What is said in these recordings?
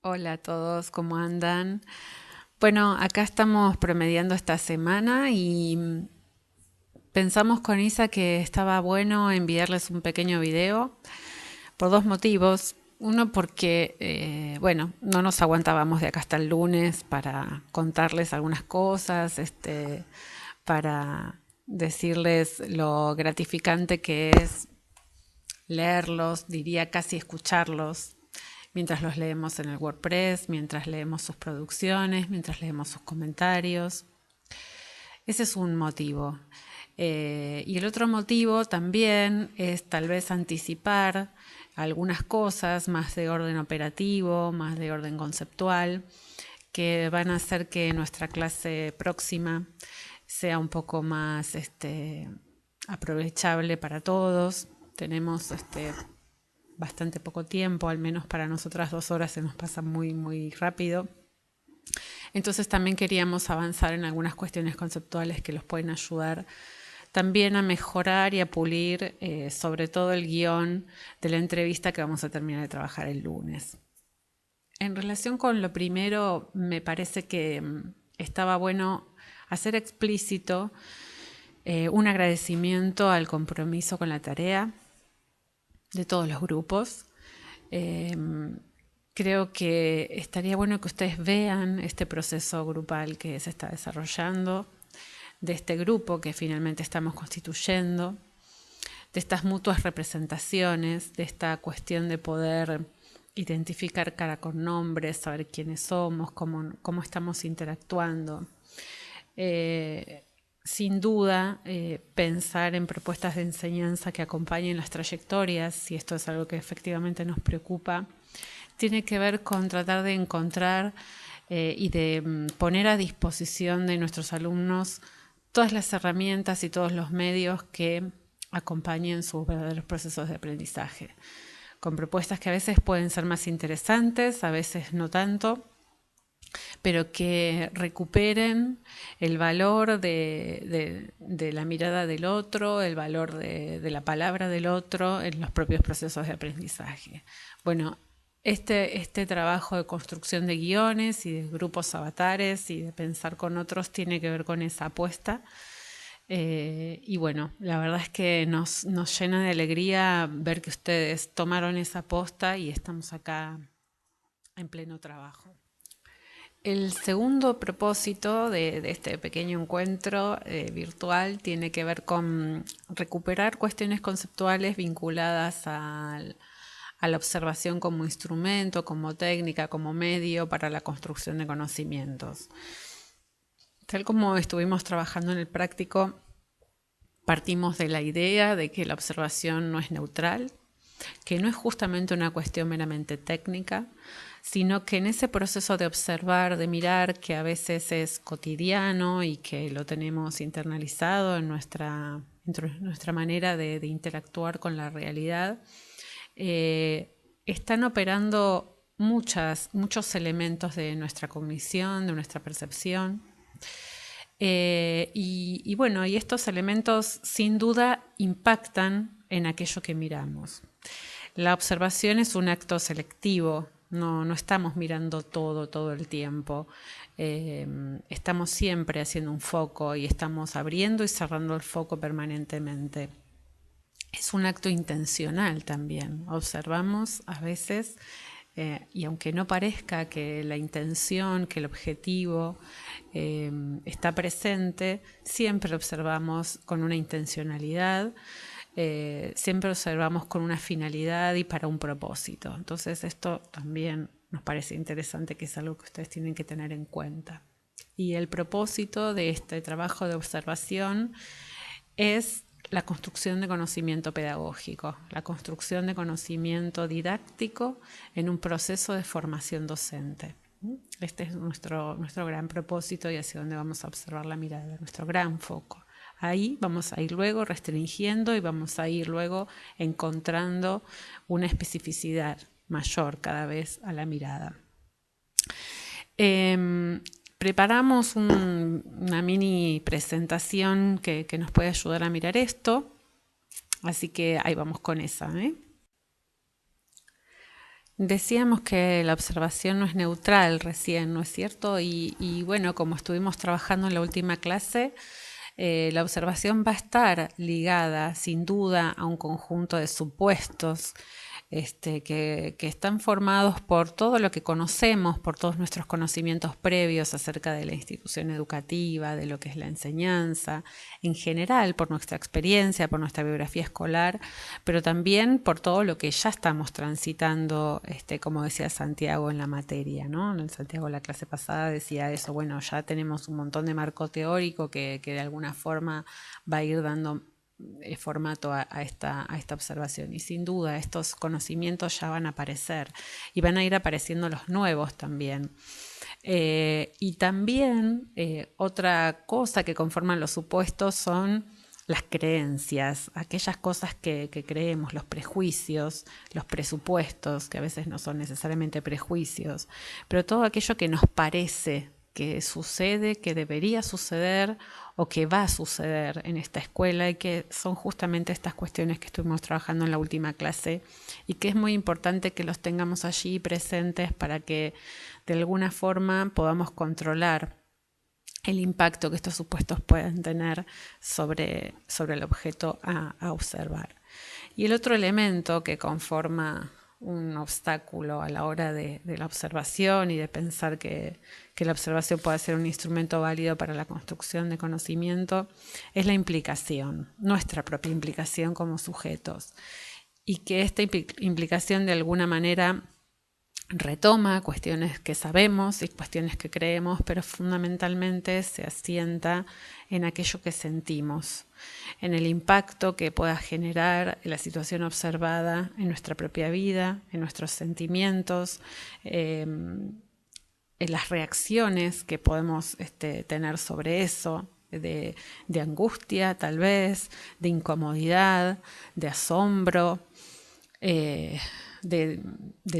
Hola a todos, ¿cómo andan? Bueno, acá estamos promediando esta semana y pensamos con Isa que estaba bueno enviarles un pequeño video por dos motivos. Uno porque, bueno, no nos aguantábamos de acá hasta el lunes para contarles algunas cosas, para decirles lo gratificante que es leerlos, diría casi escucharlos, mientras los leemos en el WordPress, mientras leemos sus producciones, mientras leemos sus comentarios. Ese es un motivo. Y el otro motivo también es tal vez anticipar algunas cosas más de orden operativo, más de orden conceptual, que van a hacer que nuestra clase próxima sea un poco más aprovechable para todos. Tenemos bastante poco tiempo, al menos para nosotras 2 horas se nos pasa muy rápido. Entonces también queríamos avanzar en algunas cuestiones conceptuales que los pueden ayudar también a mejorar y a pulir sobre todo el guión de la entrevista que vamos a terminar de trabajar el lunes. En relación con lo primero, me parece que estaba bueno hacer explícito un agradecimiento al compromiso con la tarea de todos los grupos. Eh, Creo que estaría bueno que ustedes vean este proceso grupal que se está desarrollando, de este grupo que finalmente estamos constituyendo, de estas mutuas representaciones, de esta cuestión de poder identificar cara con nombre, saber quiénes somos, cómo estamos interactuando. Sin duda, pensar en propuestas de enseñanza que acompañen las trayectorias, si esto es algo que efectivamente nos preocupa, tiene que ver con tratar de encontrar y de poner a disposición de nuestros alumnos todas las herramientas y todos los medios que acompañen sus verdaderos procesos de aprendizaje, con propuestas que a veces pueden ser más interesantes, a veces no tanto, pero que recuperen el valor de la mirada del otro, el valor de la palabra del otro en los propios procesos de aprendizaje. Bueno, este trabajo de construcción de guiones y de grupos avatares y de pensar con otros tiene que ver con esa apuesta. Y bueno, la verdad es que nos llena de alegría ver que ustedes tomaron esa aposta y estamos acá en pleno trabajo. El segundo propósito de este pequeño encuentro virtual tiene que ver con recuperar cuestiones conceptuales vinculadas a la observación como instrumento, como técnica, como medio para la construcción de conocimientos. Tal como estuvimos trabajando en el práctico, partimos de la idea de que la observación no es neutral, que no es justamente una cuestión meramente técnica, sino que en ese proceso de observar, de mirar, que a veces es cotidiano y que lo tenemos internalizado en nuestra manera de interactuar con la realidad, están operando muchos elementos de nuestra cognición, de nuestra percepción. Y bueno, y estos elementos sin duda impactan en aquello que miramos. La observación es un acto selectivo, no estamos mirando todo el tiempo. Estamos siempre haciendo un foco y estamos abriendo y cerrando el foco permanentemente. Es un acto intencional también. Observamos a veces, y aunque no parezca que la intención, que el objetivo está presente, siempre observamos con una intencionalidad, siempre observamos con una finalidad y para un propósito. Entonces esto también nos parece interesante, que es algo que ustedes tienen que tener en cuenta. Y el propósito de este trabajo de observación es la construcción de conocimiento pedagógico, la construcción de conocimiento didáctico en un proceso de formación docente. Este es nuestro gran propósito y hacia donde vamos a observar la mirada, nuestro gran foco. Ahí vamos a ir luego restringiendo y vamos a ir luego encontrando una especificidad mayor cada vez a la mirada. Preparamos una mini presentación que nos puede ayudar a mirar esto, así que ahí vamos con esa. Decíamos que la observación no es neutral recién, ¿no es cierto? Y bueno, como estuvimos trabajando en la última clase, la observación va a estar ligada sin duda a un conjunto de supuestos que están formados por todo lo que conocemos, por todos nuestros conocimientos previos acerca de la institución educativa, de lo que es la enseñanza, en general, por nuestra experiencia, por nuestra biografía escolar, pero también por todo lo que ya estamos transitando, como decía Santiago en la materia, ¿no? En Santiago la clase pasada decía eso, bueno, ya tenemos un montón de marco teórico que de alguna forma va a ir dando formato a esta observación. Y sin duda estos conocimientos ya van a aparecer y van a ir apareciendo los nuevos también. Y también otra cosa que conforman los supuestos son las creencias, aquellas cosas que creemos, los prejuicios, los presupuestos, que a veces no son necesariamente prejuicios, pero todo aquello que nos parece que sucede, que debería suceder o que va a suceder en esta escuela, y que son justamente estas cuestiones que estuvimos trabajando en la última clase y que es muy importante que los tengamos allí presentes para que de alguna forma podamos controlar el impacto que estos supuestos pueden tener sobre el objeto a observar. Y el otro elemento que conforma un obstáculo a la hora de la observación y de pensar que la observación pueda ser un instrumento válido para la construcción de conocimiento es la implicación, nuestra propia implicación como sujetos. Y que esta implicación de alguna manera retoma cuestiones que sabemos y cuestiones que creemos, pero fundamentalmente se asienta en aquello que sentimos, en el impacto que pueda generar la situación observada en nuestra propia vida, en nuestros sentimientos, en las reacciones que podemos tener sobre eso, de angustia tal vez, de incomodidad, de asombro, de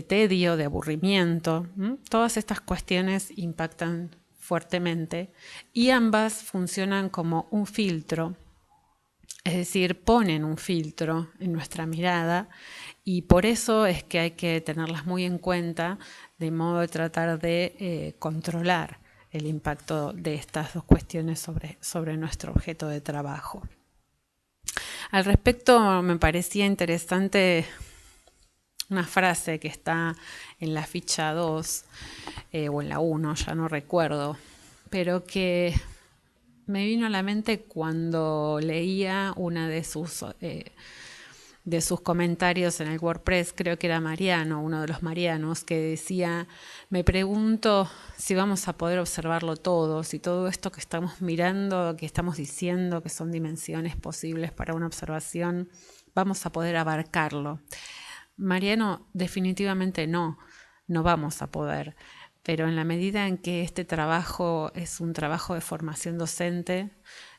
tedio, de aburrimiento. Todas estas cuestiones impactan fuertemente y ambas funcionan como un filtro, es decir, ponen un filtro en nuestra mirada, y por eso es que hay que tenerlas muy en cuenta de modo de tratar de controlar el impacto de estas dos cuestiones sobre nuestro objeto de trabajo. Al respecto, me parecía interesante una frase que está en la ficha 2 o en la 1, ya no recuerdo, pero que me vino a la mente cuando leía una de sus comentarios en el WordPress, creo que era Mariano, uno de los Marianos, que decía: me pregunto si vamos a poder observarlo todo, si todo esto que estamos mirando, que estamos diciendo que son dimensiones posibles para una observación, vamos a poder abarcarlo. Mariano, definitivamente no vamos a poder, pero en la medida en que este trabajo es un trabajo de formación docente,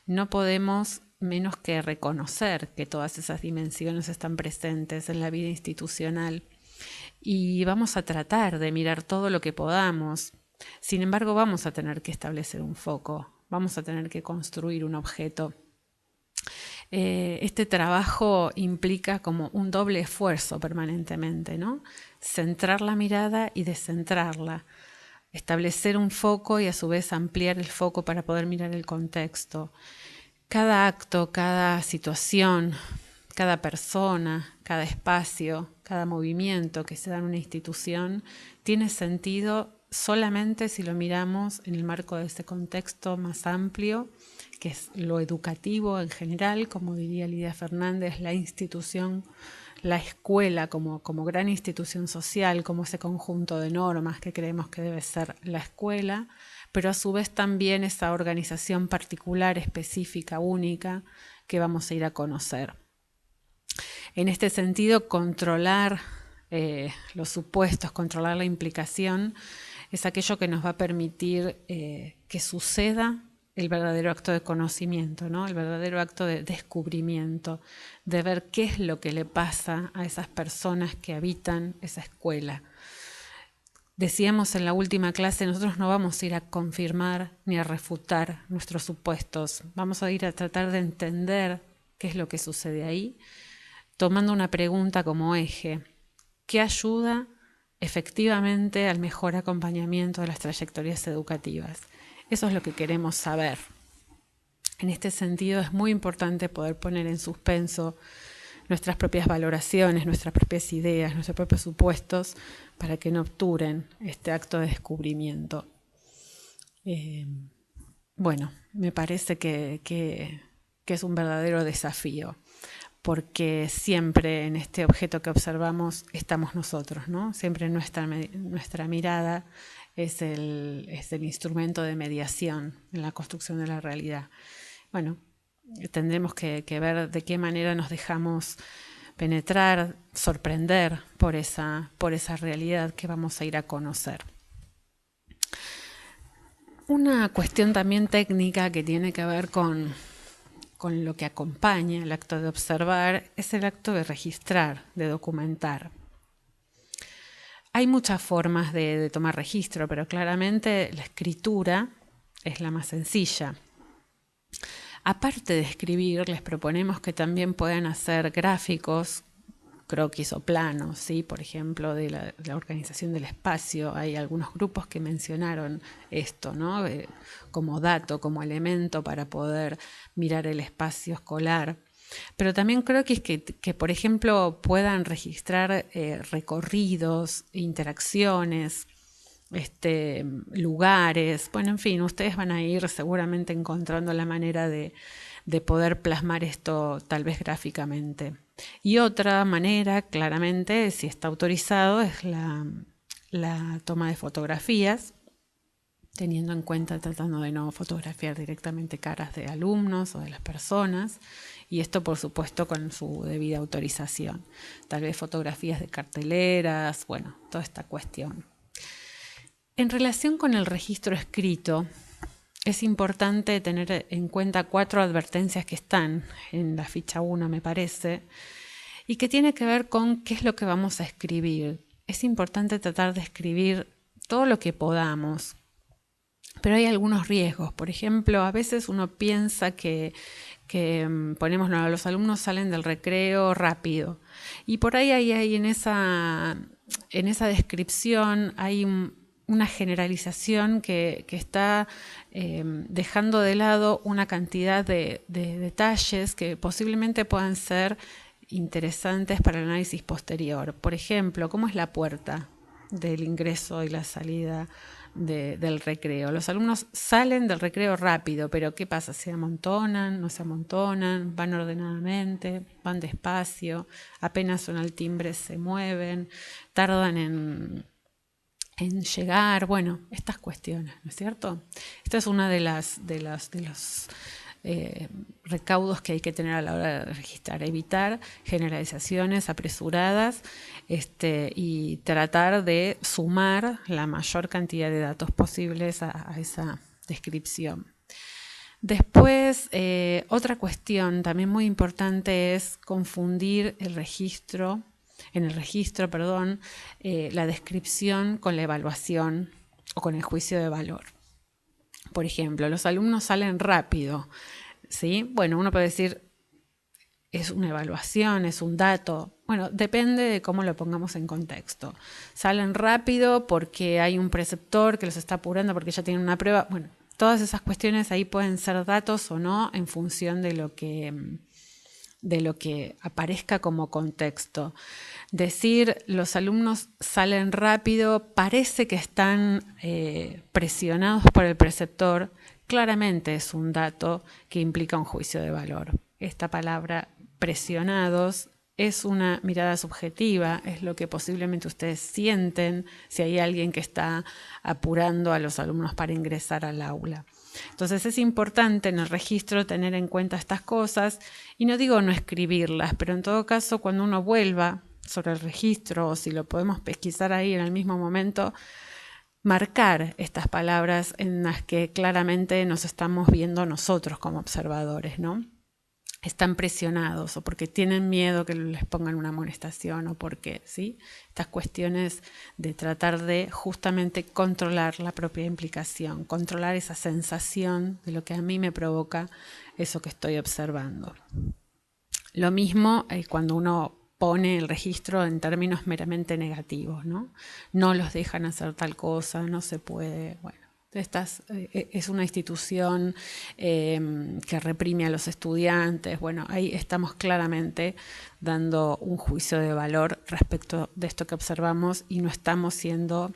no podemos menos que reconocer que todas esas dimensiones están presentes en la vida institucional, y vamos a tratar de mirar todo lo que podamos. Sin embargo, vamos a tener que establecer un foco, vamos a tener que construir un objeto. Este trabajo implica como un doble esfuerzo permanentemente, ¿no? Centrar la mirada y descentrarla, establecer un foco y a su vez ampliar el foco para poder mirar el contexto. Cada acto, cada situación, cada persona, cada espacio, cada movimiento que se da en una institución tiene sentido solamente si lo miramos en el marco de ese contexto más amplio, que es lo educativo en general, como diría Lidia Fernández, la institución, la escuela como gran institución social, como ese conjunto de normas que creemos que debe ser la escuela, pero a su vez también esa organización particular, específica, única, que vamos a ir a conocer. En este sentido, controlar los supuestos, controlar la implicación, es aquello que nos va a permitir que suceda el verdadero acto de conocimiento, ¿no? El verdadero acto de descubrimiento, de ver qué es lo que le pasa a esas personas que habitan esa escuela. Decíamos en la última clase, nosotros no vamos a ir a confirmar ni a refutar nuestros supuestos, vamos a ir a tratar de entender qué es lo que sucede ahí, tomando una pregunta como eje: ¿qué ayuda efectivamente al mejor acompañamiento de las trayectorias educativas. Eso es lo que queremos saber. En este sentido es muy importante poder poner en suspenso nuestras propias valoraciones, nuestras propias ideas, nuestros propios supuestos para que no obturen este acto de descubrimiento. Bueno, me parece que es un verdadero desafío, porque siempre en este objeto que observamos estamos nosotros, ¿no? Siempre nuestra mirada es el instrumento de mediación en la construcción de la realidad. Bueno, tendremos que ver de qué manera nos dejamos penetrar, sorprender por esa realidad que vamos a ir a conocer. Una cuestión también técnica que tiene que ver con lo que acompaña el acto de observar es el acto de registrar, de documentar. Hay muchas formas de tomar registro, pero claramente la escritura es la más sencilla. Aparte de escribir, les proponemos que también puedan hacer gráficos, croquis o planos, ¿sí? Por ejemplo, de la organización del espacio. Hay algunos grupos que mencionaron esto, ¿no? Como dato, como elemento para poder mirar el espacio escolar. Pero también croquis que por ejemplo, puedan registrar recorridos, interacciones, lugares. Bueno, en fin, ustedes van a ir seguramente encontrando la manera de poder plasmar esto tal vez gráficamente. Y otra manera, claramente, si está autorizado, es la toma de fotografías, teniendo en cuenta, tratando de no fotografiar directamente caras de alumnos o de las personas, y esto por supuesto con su debida autorización. Tal vez fotografías de carteleras, bueno, toda esta cuestión. En relación con el registro escrito, es importante tener en cuenta 4 advertencias que están en la ficha 1, me parece, y que tiene que ver con qué es lo que vamos a escribir. Es importante tratar de escribir todo lo que podamos, pero hay algunos riesgos. Por ejemplo, a veces uno piensa que ponemos, no, los alumnos salen del recreo rápido, y por ahí hay en esa descripción hay una generalización que está dejando de lado una cantidad de detalles que posiblemente puedan ser interesantes para el análisis posterior. Por ejemplo, ¿cómo es la puerta del ingreso y la salida del recreo? Los alumnos salen del recreo rápido, pero ¿qué pasa? ¿Se amontonan? ¿No se amontonan? ¿Van ordenadamente? ¿Van despacio? ¿Apenas suena el timbre se mueven? ¿Tardan en llegar? Bueno, estas cuestiones, ¿no es cierto? Esta es una de los recaudos que hay que tener a la hora de registrar, evitar generalizaciones apresuradas y tratar de sumar la mayor cantidad de datos posibles a esa descripción. Después, otra cuestión también muy importante es confundir en el registro, la descripción con la evaluación o con el juicio de valor. Por ejemplo, los alumnos salen rápido, ¿sí? Bueno, uno puede decir, es una evaluación, es un dato. Bueno, depende de cómo lo pongamos en contexto. Salen rápido porque hay un preceptor que los está apurando porque ya tienen una prueba. Bueno, todas esas cuestiones ahí pueden ser datos o no en función de lo que aparezca como contexto. Decir los alumnos salen rápido parece que están presionados por el preceptor, claramente es un dato que implica un juicio de valor. Esta palabra presionados es una mirada subjetiva, es lo que posiblemente ustedes sienten si hay alguien que está apurando a los alumnos para ingresar al aula. Entonces es importante en el registro tener en cuenta estas cosas, y no digo no escribirlas, pero en todo caso cuando uno vuelva sobre el registro, o si lo podemos pesquisar ahí en el mismo momento, marcar estas palabras en las que claramente nos estamos viendo nosotros como observadores, ¿no? Están presionados o porque tienen miedo que les pongan una amonestación o porque, ¿sí? Estas cuestiones de tratar de justamente controlar la propia implicación, controlar esa sensación de lo que a mí me provoca eso que estoy observando. Lo mismo cuando uno pone el registro en términos meramente negativos, ¿no? No los dejan hacer tal cosa, no se puede. Bueno, es una institución que reprime a los estudiantes. Bueno, ahí estamos claramente dando un juicio de valor respecto de esto que observamos y no estamos siendo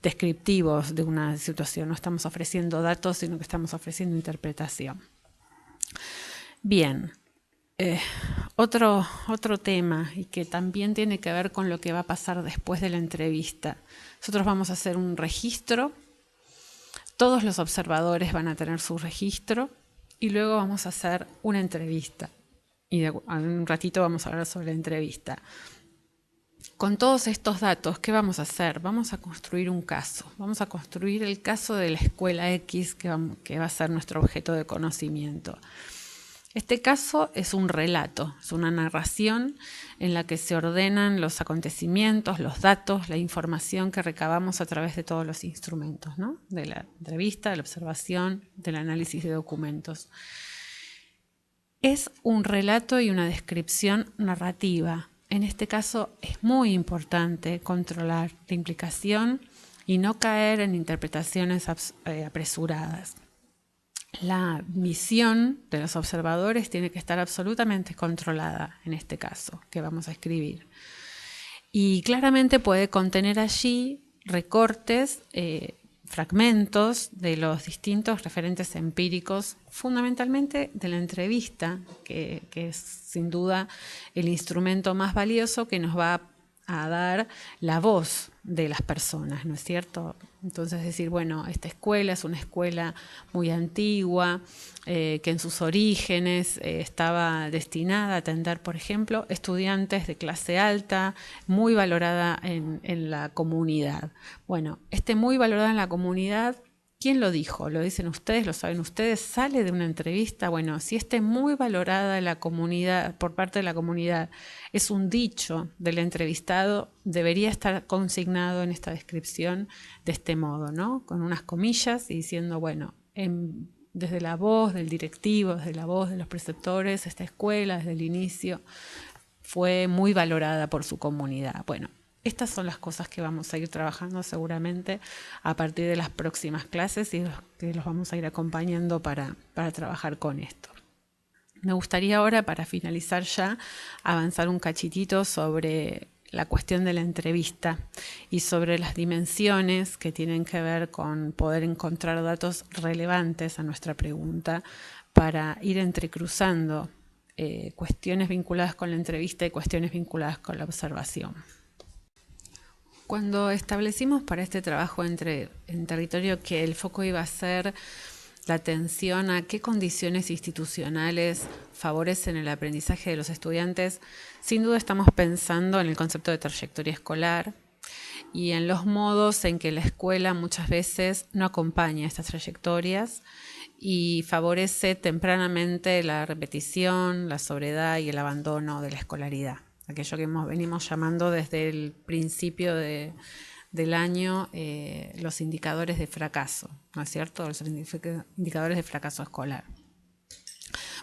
descriptivos de una situación, no estamos ofreciendo datos, sino que estamos ofreciendo interpretación. Bien. Otro tema, y que también tiene que ver con lo que va a pasar después de la entrevista. Nosotros vamos a hacer un registro, todos los observadores van a tener su registro y luego vamos a hacer una entrevista. Y en un ratito vamos a hablar sobre la entrevista. Con todos estos datos, ¿qué vamos a hacer? Vamos a construir un caso. Vamos a construir el caso de la escuela X que va a ser nuestro objeto de conocimiento. Este caso es un relato, es una narración en la que se ordenan los acontecimientos, los datos, la información que recabamos a través de todos los instrumentos, ¿no? De la entrevista, de la observación, del análisis de documentos. Es un relato y una descripción narrativa. En este caso es muy importante controlar la implicación y no caer en interpretaciones apresuradas. La visión de los observadores tiene que estar absolutamente controlada en este caso que vamos a escribir. Y claramente puede contener allí recortes, fragmentos de los distintos referentes empíricos, fundamentalmente de la entrevista, que es sin duda el instrumento más valioso que nos va a dar la voz de las personas, ¿no es cierto? Entonces decir, bueno, esta escuela es una escuela muy antigua, que en sus orígenes estaba destinada a atender, por ejemplo, estudiantes de clase alta, muy valorada en la comunidad. Bueno, muy valorada en la comunidad, ¿quién lo dijo? ¿Lo dicen ustedes? ¿Lo saben ustedes? ¿Sale de una entrevista? Bueno, si muy valorada en la comunidad, por parte de la comunidad, es un dicho del entrevistado, debería estar consignado en esta descripción de este modo, ¿no? Con unas comillas y diciendo, bueno, desde la voz del directivo, desde la voz de los preceptores, esta escuela desde el inicio fue muy valorada por su comunidad. Bueno, estas son las cosas que vamos a ir trabajando seguramente a partir de las próximas clases y que los vamos a ir acompañando para trabajar con esto. Me gustaría ahora, para finalizar ya, avanzar un cachitito sobre la cuestión de la entrevista y sobre las dimensiones que tienen que ver con poder encontrar datos relevantes a nuestra pregunta para ir entrecruzando cuestiones vinculadas con la entrevista y cuestiones vinculadas con la observación. Cuando establecimos para este trabajo en territorio que el foco iba a ser la atención a qué condiciones institucionales favorecen el aprendizaje de los estudiantes, sin duda estamos pensando en el concepto de trayectoria escolar y en los modos en que la escuela muchas veces no acompaña estas trayectorias y favorece tempranamente la repetición, la sobriedad y el abandono de la escolaridad. Aquello que venimos llamando desde el principio del año los indicadores de fracaso, ¿no es cierto? Los indicadores de fracaso escolar.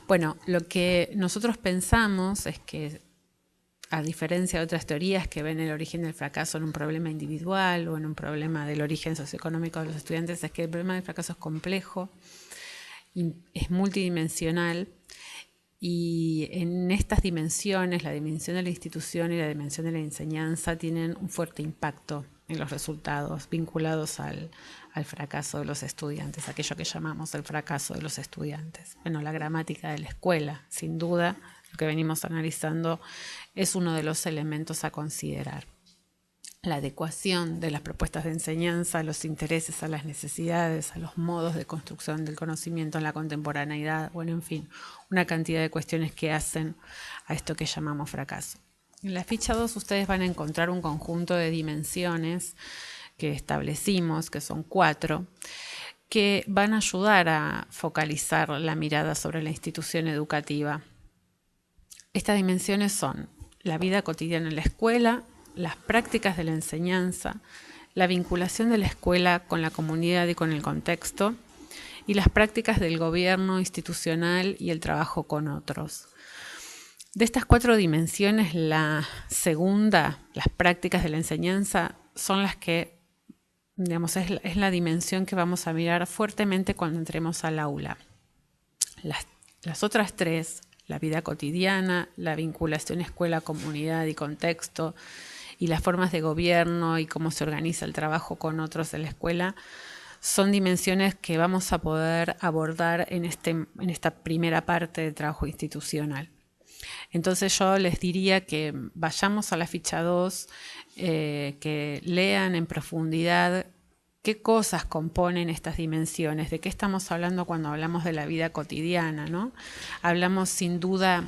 Bueno, lo que nosotros pensamos es que, a diferencia de otras teorías que ven el origen del fracaso en un problema individual o en un problema del origen socioeconómico de los estudiantes, es que el problema del fracaso es complejo, y es multidimensional. Y en estas dimensiones, la dimensión de la institución y la dimensión de la enseñanza tienen un fuerte impacto en los resultados vinculados al fracaso de los estudiantes, aquello que llamamos el fracaso de los estudiantes. Bueno, la gramática de la escuela, sin duda, lo que venimos analizando es uno de los elementos a considerar. La adecuación de las propuestas de enseñanza a los intereses, a las necesidades, a los modos de construcción del conocimiento en la contemporaneidad, bueno, en fin, una cantidad de cuestiones que hacen a esto que llamamos fracaso. En la ficha 2 ustedes van a encontrar un conjunto de dimensiones que establecimos, que son 4, que van a ayudar a focalizar la mirada sobre la institución educativa. Estas dimensiones son la vida cotidiana en la escuela, las prácticas de la enseñanza, la vinculación de la escuela con la comunidad y con el contexto, y las prácticas del gobierno institucional y el trabajo con otros. De estas 4 dimensiones, la segunda, las prácticas de la enseñanza, son las que, digamos, es la dimensión que vamos a mirar fuertemente cuando entremos al aula. Las otras 3, la vida cotidiana, la vinculación escuela, comunidad y contexto, y las formas de gobierno y cómo se organiza el trabajo con otros en la escuela, son dimensiones que vamos a poder abordar en esta primera parte del trabajo institucional. Entonces yo les diría que vayamos a la ficha 2, que lean en profundidad qué cosas componen estas dimensiones, de qué estamos hablando cuando hablamos de la vida cotidiana, ¿no? Hablamos sin duda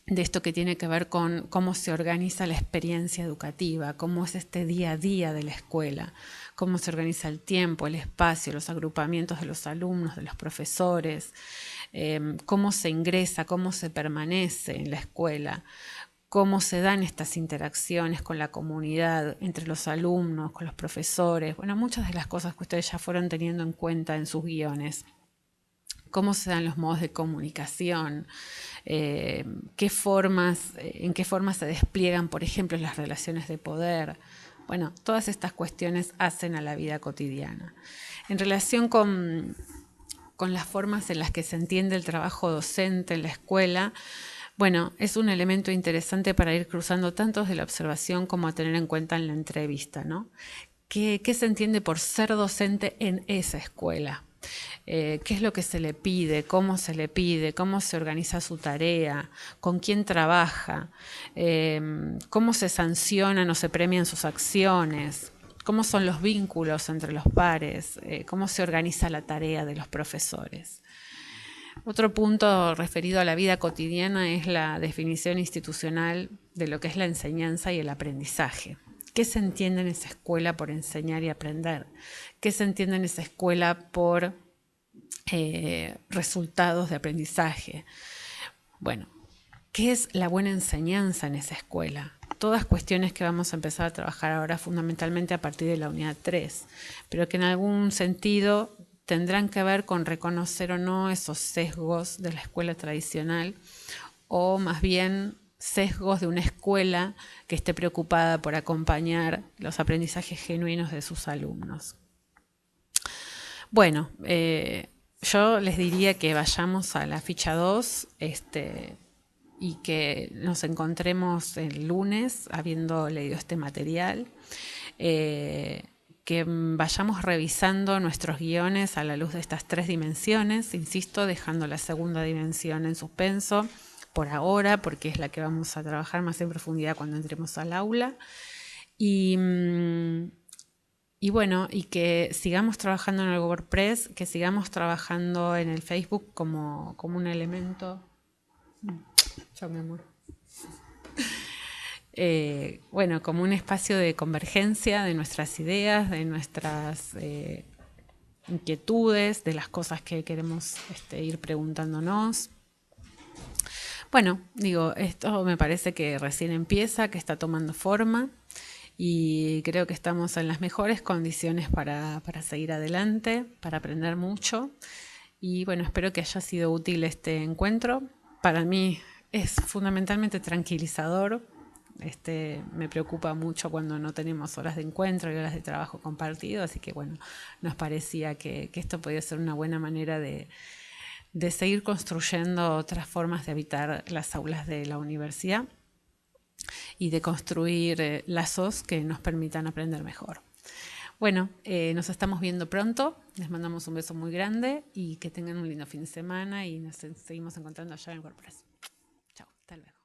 de esto que tiene que ver con cómo se organiza la experiencia educativa, cómo es este día a día de la escuela, cómo se organiza el tiempo, el espacio, los agrupamientos de los alumnos, de los profesores, cómo se ingresa, cómo se permanece en la escuela, cómo se dan estas interacciones con la comunidad, entre los alumnos, con los profesores, bueno, muchas de las cosas que ustedes ya fueron teniendo en cuenta en sus guiones. Cómo se dan los modos de comunicación, en qué formas se despliegan, por ejemplo, las relaciones de poder. Bueno, todas estas cuestiones hacen a la vida cotidiana. En relación con las formas en las que se entiende el trabajo docente en la escuela, bueno, es un elemento interesante para ir cruzando tanto de la observación como a tener en cuenta en la entrevista, ¿no? ¿Qué se entiende por ser docente en esa escuela? ¿Qué es lo que se le pide? ¿Cómo se le pide? ¿Cómo se organiza su tarea? ¿Con quién trabaja? ¿Cómo se sancionan o se premian sus acciones? ¿Cómo son los vínculos entre los pares? ¿Cómo se organiza la tarea de los profesores? Otro punto referido a la vida cotidiana es la definición institucional de lo que es la enseñanza y el aprendizaje. ¿Qué se entiende en esa escuela por enseñar y aprender? ¿Qué se entiende en esa escuela por resultados de aprendizaje? Bueno, ¿qué es la buena enseñanza en esa escuela? Todas cuestiones que vamos a empezar a trabajar ahora fundamentalmente a partir de la unidad 3, pero que en algún sentido tendrán que ver con reconocer o no esos sesgos de la escuela tradicional, o más bien sesgos de una escuela que esté preocupada por acompañar los aprendizajes genuinos de sus alumnos. Bueno, yo les diría que vayamos a la ficha 2 y que nos encontremos el lunes habiendo leído este material. Que vayamos revisando nuestros guiones a la luz de estas 3 dimensiones, insisto, dejando la segunda dimensión en suspenso por ahora, porque es la que vamos a trabajar más en profundidad cuando entremos al aula. Y bueno, y que sigamos trabajando en el WordPress, que sigamos trabajando en el Facebook como un elemento. Chao, mi amor. Bueno, como un espacio de convergencia de nuestras ideas, de nuestras inquietudes, de las cosas que queremos ir preguntándonos. Bueno, digo, esto me parece que recién empieza, que está tomando forma y creo que estamos en las mejores condiciones para seguir adelante, para aprender mucho. Y bueno, espero que haya sido útil este encuentro. Para mí es fundamentalmente tranquilizador. Me preocupa mucho cuando no tenemos horas de encuentro y horas de trabajo compartido, así que bueno, nos parecía que esto podía ser una buena manera de seguir construyendo otras formas de habitar las aulas de la universidad y de construir lazos que nos permitan aprender mejor. Bueno, nos estamos viendo pronto, les mandamos un beso muy grande y que tengan un lindo fin de semana y nos seguimos encontrando allá en WordPress. Chao, hasta luego.